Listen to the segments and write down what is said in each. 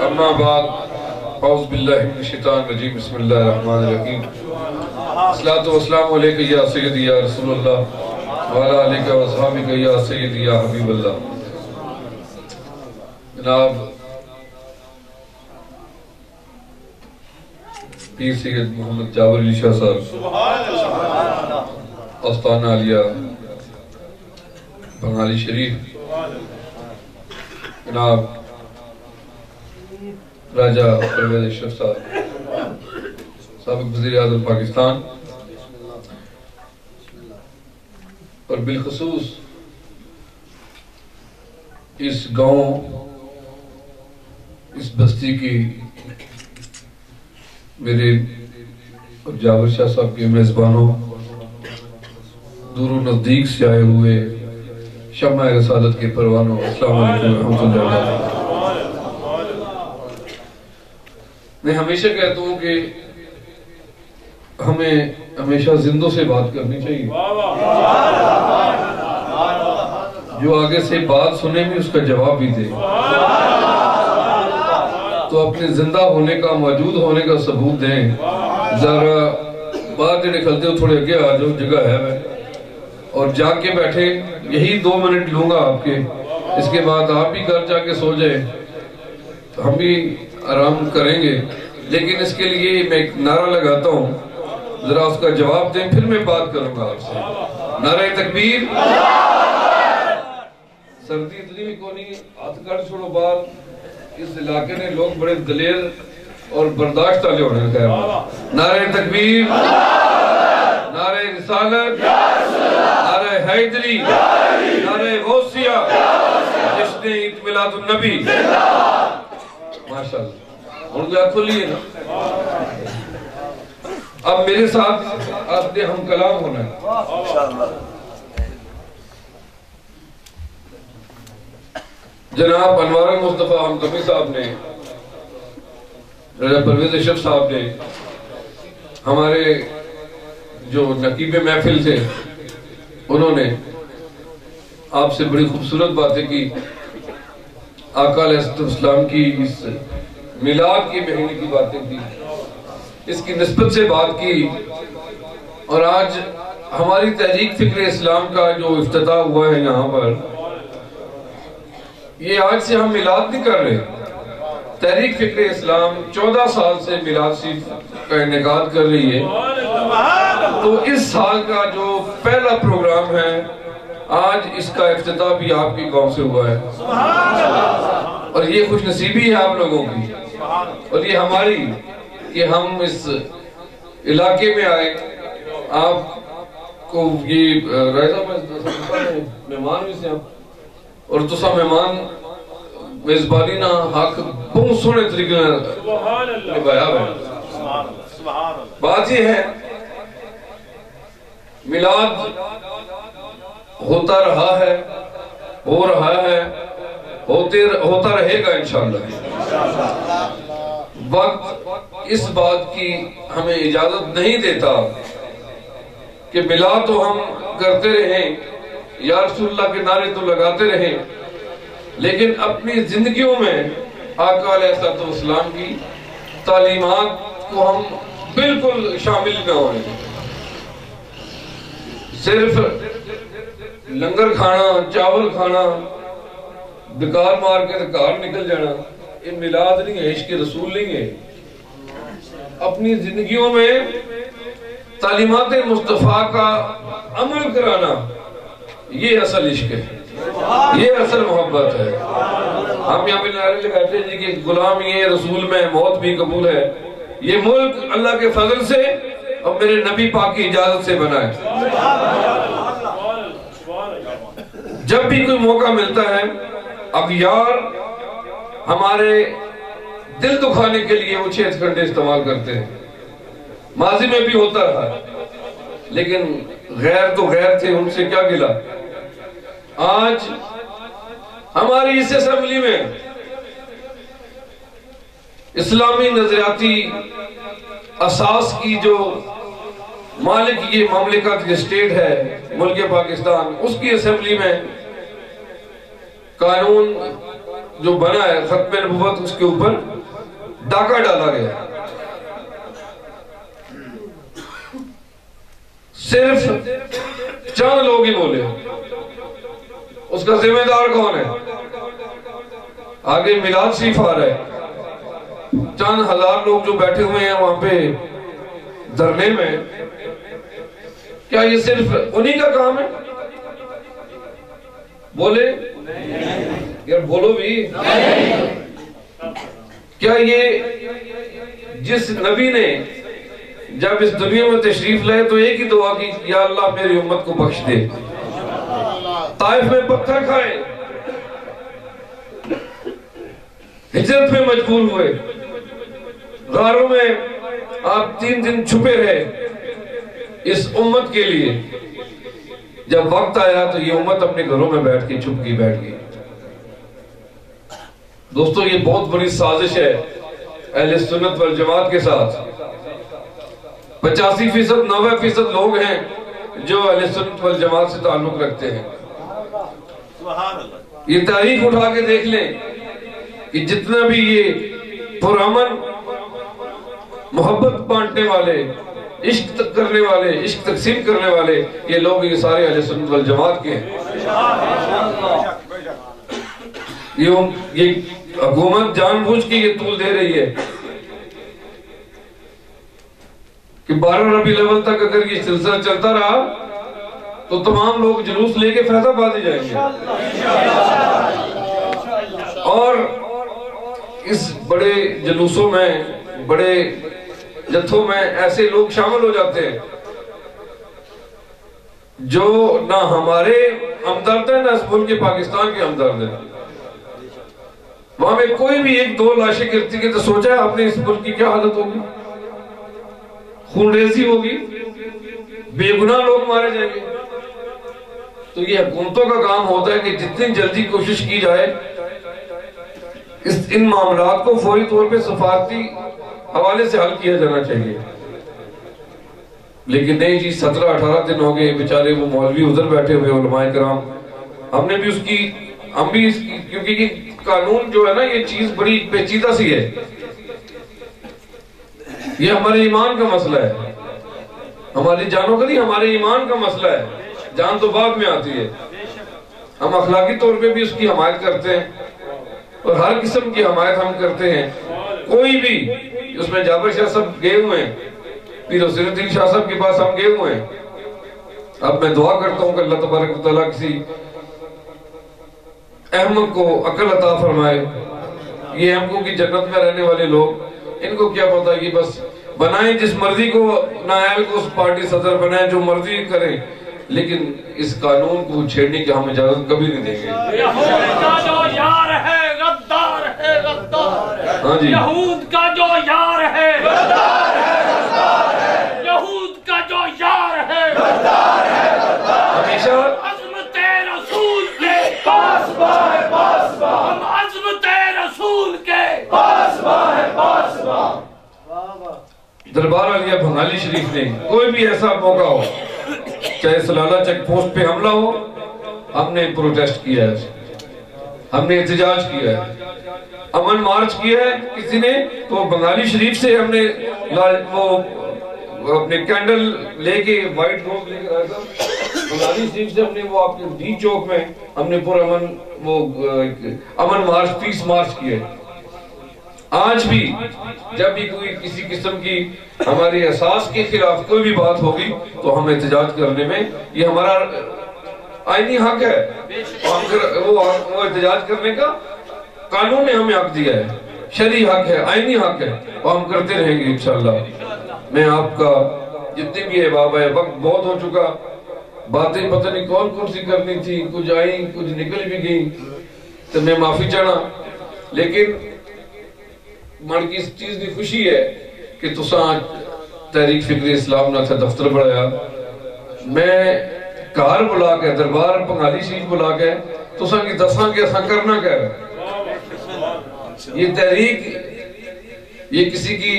اما بعد اعوذ باللہ من الشیطان الرجیم بسم اللہ الرحمن الرحیم الصلاۃ والسلام علیکہ یا سیدی یا رسول اللہ وعلی آلہ واصحابہ یا سیدی یا حبیب اللہ۔ جناب پیر سید محمد جابر علی شاہ صاحب آستانہ عالیہ بنگالی شریف، جناب راجہ پرویز اشرف صاحب سابق وزیر اعظم پاکستان، اور بالخصوص اس گاؤں اس بستی کی میرے اور جابر شاہ صاحب کے میزبانوں، دور و نزدیک سے آئے ہوئے شمع رسالت کے پروانوں، السلام علیکم ورحمۃ اللہ وبرکاتہ۔ میں ہمیشہ کہتا ہوں کہ ہمیں ہمیشہ زندوں سے بات کرنی چاہیے، جو آگے سے بات سنے بھی اس کا جواب بھی دے، تو اپنے زندہ ہونے کا، موجود ہونے کا ثبوت دیں۔ ذرا بات نکلتے ہو تھوڑے آگے آ جاؤ، جگہ ہے میں، اور جا کے بیٹھے، یہی 2 منٹ لوں گا آپ کے، اس کے بعد آپ بھی گھر جا کے سو جائیں، ہم بھی آرام کریں گے۔ لیکن اس کے لیے میں ایک نعرہ لگاتا ہوں، ذرا اس کا جواب دیں، پھر میں بات کروں گا آپ سے۔ نعرہ تکبیر! سردی اتنی بھی کو نہیں، ہاتھ کر چھوڑو بال۔ اس علاقے نے لوگ بڑے دلیر اور برداشت والے ہونے کا ہے۔ نعرہ تکبیر، نعرہ رسالت، نعرہ حیدری، نعرہ غوثیہ، جشن عید میلاد النبی۔ ماشاءاللہ ان کو آنکھ کھلی ہے نا۔ اب میرے ساتھ آپ نے ہم کلام ہونا ہے۔ جناب انوار المصطفیٰ ہمدمی صاحب نے، راجہ پرویز اشرف صاحب نے، ہمارے جو نقیب محفل تھے، انہوں نے آپ سے بڑی خوبصورت باتیں کی، آقا علیہ السلام کی اس میلاد کی مہینے کی باتیں کی، اس کی نسبت سے بات کی، اور آج ہماری تحریک فکر اسلام کا جو افتتاح ہوا ہے یہاں پر، یہ آج سے ہم میلاد نہیں کر رہے۔ تحریک فکر اسلام 14 سال سے میلاد شریف کا انعقاد کر رہی ہے، تو اس سال کا جو پہلا پروگرام ہے، آج اس کا افتتاح بھی آپ کی گاؤں سے ہوا ہے، اور یہ خوش نصیبی ہے آپ لوگوں کی، اور یہ ہماری کہ ہم اس علاقے میں آئے۔ آپ کو یہ رائزہ مہمان بھی سے، اور تسا مہمان میزبانی نہ حق بہت سونے طریقے نبھایا ہے۔ بات یہ ہے، میلاد ہوتا رہا ہے، ہو رہا ہے، ہوتا رہے گا انشاءاللہ۔ وقت اس بات کی ہمیں اجازت نہیں دیتا کہ میلاد تو ہم کرتے رہیں، یا رسول اللہ کے نعرے تو لگاتے رہیں، لیکن اپنی زندگیوں میں آقا علیہ السلام کی تعلیمات کو ہم بالکل شامل نہ ہوئے۔ صرف لنگر کھانا، چاول کھانا، بیکار مار کے گھر نکل جانا، یہ میلاد نہیں ہے، عشق رسول نہیں ہے۔ اپنی زندگیوں میں تعلیمات مصطفیٰ کا عمل کرانا، یہ اصل عشق ہے، یہ اصل محبت ہے۔ ہم یہاں پہ نعرے لگاتے ہیں جی کہ غلام یہ رسول میں موت بھی قبول ہے۔ یہ ملک اللہ کے فضل سے اور میرے نبی پاک کی اجازت سے بنا ہے۔ جب بھی کوئی موقع ملتا ہے، اغیار ہمارے دل دکھانے کے لیے وہ 6 گھنٹے استعمال کرتے ہیں۔ ماضی میں بھی ہوتا رہا، لیکن غیر تو غیر تھے، ان سے کیا گلا۔ آج ہماری اس اسمبلی میں اسلامی نظریاتی اساس کی جو مالک یہ مملکت یہ اسٹیٹ ہے ملک پاکستان، اس کی اسمبلی میں قانون جو بنا ہے ختم نبوت، اس کے اوپر ڈاکہ ڈالا گیا. صرف چند لوگ ہی بولے. اس کا ذمہ دار کون ہے؟ آگے میلاد شریف آ رہا ہے. چند ہزار لوگ جو بیٹھے ہوئے ہیں وہاں پہ دھرنے میں، کیا یہ صرف انہی کا کام ہے؟ بولے یار، بولو بھی. کیا یہ جس نبی نے جب اس دنیا میں تشریف لائے تو ایک ہی دعا کی، یا اللہ میری امت کو بخش دے. طائف میں پتھر کھائے، ہجرت میں مجبور ہوئے، غاروں میں آپ 3 دن چھپے رہے اس امت کے لیے. جب وقت آیا تو یہ امت اپنے گھروں میں بیٹھ کے چھپ کی بیٹھ گئی. دوستو یہ بہت بڑی سازش ہے اہل سنت والجماعت کے ساتھ. 85% 90% لوگ ہیں جو اہل سنت والجماعت سے تعلق رکھتے ہیں. یہ تاریخ اٹھا کے دیکھ لیں کہ جتنا بھی یہ پرامن محبت بانٹنے والے، عشق کرنے والے، عشق تقسیم کرنے والے یہ لوگ، یہ سارے اہل سنت والجماعت کے ہیں. یہ حکومت جان بوجھ کے یہ طول دے رہی ہے کہ 12 ربیع الاول تک اگر یہ سلسلہ چلتا رہا تو تمام لوگ جلوس لے کے فیض آباد جائیں گے. اور اس بڑے جلوسوں میں، بڑے جتھوں میں ایسے لوگ شامل ہو جاتے ہیں جو نہ ہمارے ہمدرد ہیں، نہ اس ملک پاکستان کے ہمدرد ہیں. وہاں میں کوئی بھی 1-2 لاشیں گرتی ہیں تو سوچا ہے آپ نے اس ملک کی کیا حالت ہوگی؟ خون ریزی ہوگی، بے گناہ لوگ مارے جائیں گے. تو یہ حکومتوں کا کام ہوتا ہے کہ جتنی جلدی کوشش کی جائے ان معاملات کو فوری طور پہ سفارتی حوالے سے حل کیا جانا چاہیے. لیکن نہیں جی، 17-18 دن ہو گئے بیچارے وہ مولوی ادھر بیٹھے ہوئے علماء کرام. ہم بھی اس کی کیونکہ یہ قانون جو ہے نا، یہ چیز بڑی پیچیدہ سی ہے. یہ ہمارے ایمان کا مسئلہ ہے، ہماری جانوں کا نہیں، ہمارے ایمان کا مسئلہ ہے. جان تو بعد میں آتی ہے. ہم اخلاقی طور پہ بھی اس کی حمایت کرتے ہیں اور ہر قسم کی حمایت ہم کرتے ہیں. کوئی بھی اس میں جابر شاہ صاحب گئے ہوئے ہیں، پیر حسین الدین شاہ صاحب کے پاس ہم گئے ہوئے ہیں. اب میں دعا کرتا ہوں کہ اللہ تبارک و تعالیٰ کسی احمد کو عقل عطا فرمائے. یہ احمدوں کی جنت میں رہنے والے لوگ، ان کو کیا پتا، یہ بس بنائیں جس مرضی کو، نائل کو اس پارٹی صدر بنائیں، جو مرضی کریں، لیکن اس قانون کو چھیڑنے کی ہم اجازت کبھی نہیں دیں گے. یہود کا جو یار ہے غدار ہے، غدار ہے. ہاں جی، یہود کا جو یار ہے غدار ہے، غدار ہے. یہود کا جو یار ہے غدار ہے، غدار. ہمیشہ عظمت رسول کے پاس باہ پاس باہ، ہم عظمت رسول کے پاس باہ پاس باہ. دربار عالیہ بھنگالی شریف نے کوئی بھی ایسا موقع ہو، چاہے سلالہ چیک پوسٹ پہ حملہ ہو، ہم نے پروٹیسٹ کیا ہے، ہم نے احتجاج کیا ہے، امن مارچ کیا ہے. کسی نے تو بنگالی شریف سے ہم نے وہ اپنے کینڈل لے کے، وائٹ روز لے کے آیا تھا بنگالی شریف سے. ہم نے وہ آپ کے ڈی چوک میں ہم نے پورا امن مارچ، پیس مارچ کیا ہے. آج بھی جب بھی کوئی کسی قسم کی ہماری احساس کے خلاف کوئی بھی بات ہوگی تو ہم احتجاج کرنے میں، یہ ہمارا آئینی حق ہے. وہ احتجاج کرنے کا قانون نے ہمیں حق دیا ہے، شرعی حق ہے، آئینی حق ہے، اور ہم کرتے رہیں گے انشاءاللہ. میں آپ کا جتنے بھی احباب ہے، وقت بہت ہو چکا، باتیں پتہ نہیں کون کون سی کرنی تھی، کچھ آئیں کچھ نکل بھی گئیں، تو میں معافی چاہنا. لیکن من کی اس چیز کی خوشی ہے کہ تساں تحریک فکر اسلام نہ تھا دفتر بڑھایا. میں کار بلا کے، دربار بنگالی شریف بلا کے تساں کی دساں کے اساں کرنا کہہ رہا ہے. یہ تحریک یہ کسی کی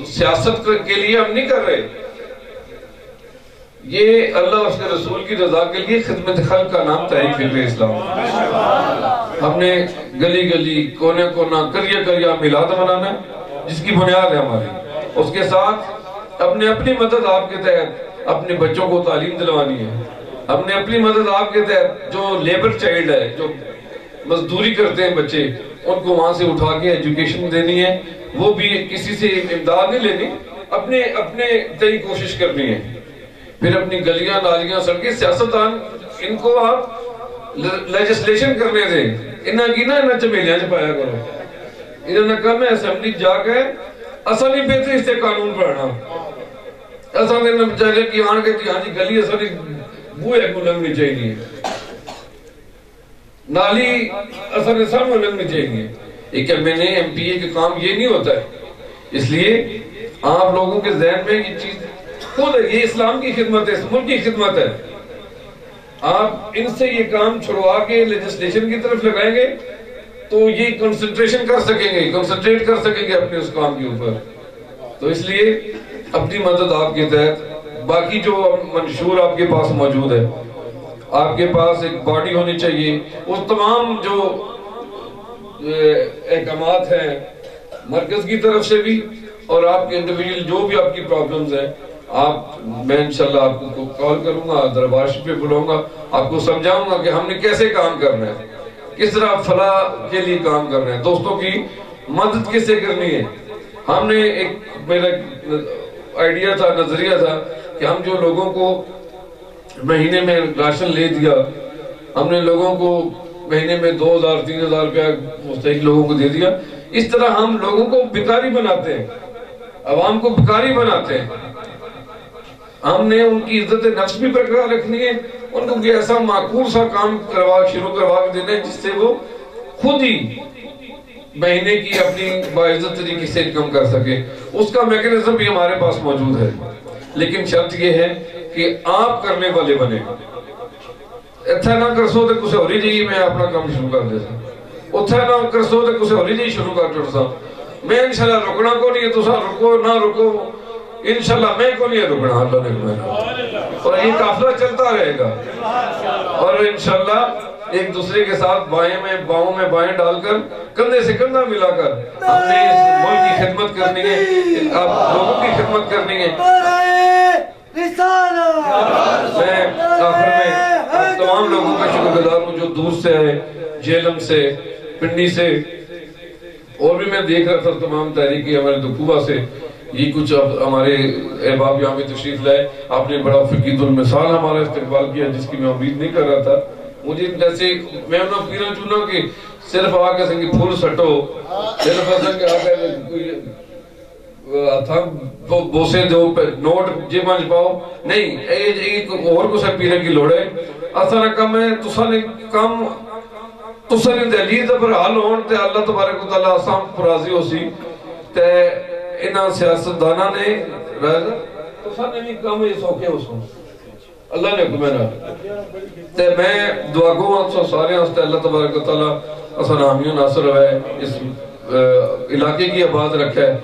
سیاست کے لیے ہم نہیں کر رہے، یہ اللہ اور اس کے رسول کی رضا کے لیے خدمت خلق کا نام تحریک فکر اسلام. ہم نے گلی گلی، کونے کونا، کریا کریا میلاد منانا ہے. جس کی بنیاد ہے ہماری. اس کے ساتھ اپنی مدد آپ کے تحت اپنے بچوں کو تعلیم دلوانی ہے. اپنی مدد آپ کے تحت جو لیبر چائلڈ ہے, جو مزدوری کرتے ہیں بچے, ان کو وہاں سے اٹھا کے ایجوکیشن دینی ہے. وہ بھی کسی سے امداد نہیں لینی, اپنے تئی کوشش کرنی ہے. پھر اپنی گلیاں نالیاں سڑکیں, سیاستدان ان کو آپ لیجسلیشن کرنے دیں. انہاں کی نہ چمیلیاں چپایا کرو. انہوں نے کہا میں اسمبلی جا کے اصل نہیں بہتر اس سے قانون پڑھنا. اصل نے بچارے کی آن کے ہاں جی گلی اصل بوئے کو لگنی چاہیے, نالی اصل نے سامنے لگنی چاہیے. ایک ایم پی اے کا کام یہ نہیں ہوتا ہے. اس لیے آپ لوگوں کے ذہن میں یہ چیز خود ہے, یہ اسلام کی خدمت ہے, اس ملک کی خدمت ہے. آپ ان سے یہ کام چھڑوا کے لیجسلیشن کی طرف لگائیں گے تو یہ کنسنٹریٹ کر سکیں گے اپنے اس کام کے اوپر. تو اس لیے اپنی مدد آپ کے تحت, باقی جو منشور آپ کے پاس موجود ہے, آپ کے پاس ایک باڈی ہونی چاہیے. وہ تمام جو احکامات ہیں مرکز کی طرف سے بھی اور آپ کے انڈیویجول جو بھی آپ کی پرابلمز ہیں, میں انشاءاللہ آپ کو کال کروں گا, دربار پہ بلاؤں گا, آپ کو سمجھاؤں گا کہ ہم نے کیسے کام کرنا ہے, کس طرح فلاح کے لیے کام کرنا ہے, دوستوں کی مدد کس سے کرنی ہے. ہم نے میرا آئیڈیا تھا, نظریہ تھا کہ ہم جو لوگوں کو مہینے میں راشن لے دیا, ہم نے لوگوں کو مہینے میں 2000-3000 روپیہ مستحق لوگوں کو دے دیا. اس طرح ہم لوگوں کو بھکاری بناتے ہیں, عوام کو بھکاری بناتے ہیں. ہم نے ان کی عزت نفس بھی برقرار رکھنی ہے, ان کو ایسا معقول سا کام شروع کروا کے دینا ہے جس سے وہ خود ہی مہینے کی اپنی باعزت طریقے سے انکم کر سکے. اس کا میکنزم بھی ہمارے پاس موجود ہے, لیکن شرط یہ ہے کہ آپ کرنے والے بنے. اتھا نہ کرسو تو کچھ ہو رہی جائیے میں اپنا کام شروع کر دیتا, اتھا نہ کرسو تو کچھ ہو رہی جائیے شروع کر چڑھتا. میں انشاءاللہ رکنا کو نہیں ہے, تسا رکو نہ رکو, انشاءاللہ میں کو نہیں ہے رکنا, اللہ نے کہا. اور یہ قافلہ چلتا رہے گا, اور انشاءاللہ ایک دوسرے کے ساتھ باؤں میں بائیں ڈال کر, کندھے سے کندھا ملا کر ہم نے اس ملک کی خدمت کرنی ہے, آپ لوگوں کی خدمت کرنی ہے. میں آخر میں تمام لوگوں کا شکر گزار ہوں جو دور سے آئے, جیلم سے, پنڈی سے, اور بھی میں دیکھ رہا تھا تمام تحریکی ہمارے دکوبہ سے. یہ کچھ ہمارے احباب یہاں پہ تشریف لائے. آپ نے بڑا فقید المثال ہمارا استقبال کیا جس کی میں امید نہیں کر رہا تھا. مجھے جیسے میں انہوں پیرا چنا کہ صرف آگے سنگی پھول سٹو, صرف سنگی آگے کوئی بوسے دو, نوٹ جیباں پاؤ نہیں, ایک اور کچھ پیرے کی لوڑ ہے. اصلا کم ہے تسا نے کم تسا نے دہلیز پر حال ہون تے اللہ تبارک و تعالیٰ آسان پرازی ہو سی تے انہاں سیاست دانا نے تسا نے بھی کم ہے سوکے ہو سو اللہ نے حکم ہے نا. تے میں دعا گو سارے ہستے اللہ تبارک و تعالیٰ آسان حامیوں ناصر ہوئے, اس علاقے کی آباد رکھا ہے,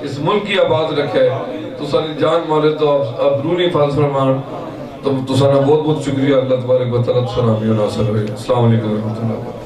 اس ملک کی آباد رکھا ہے. تو ساری جان مولے تو اب رونی فاض فرمان, تو سارا بہت بہت شکریہ. اللہ تبارک و تعالیٰ تو سلام علیکم و رحمۃ اللہ.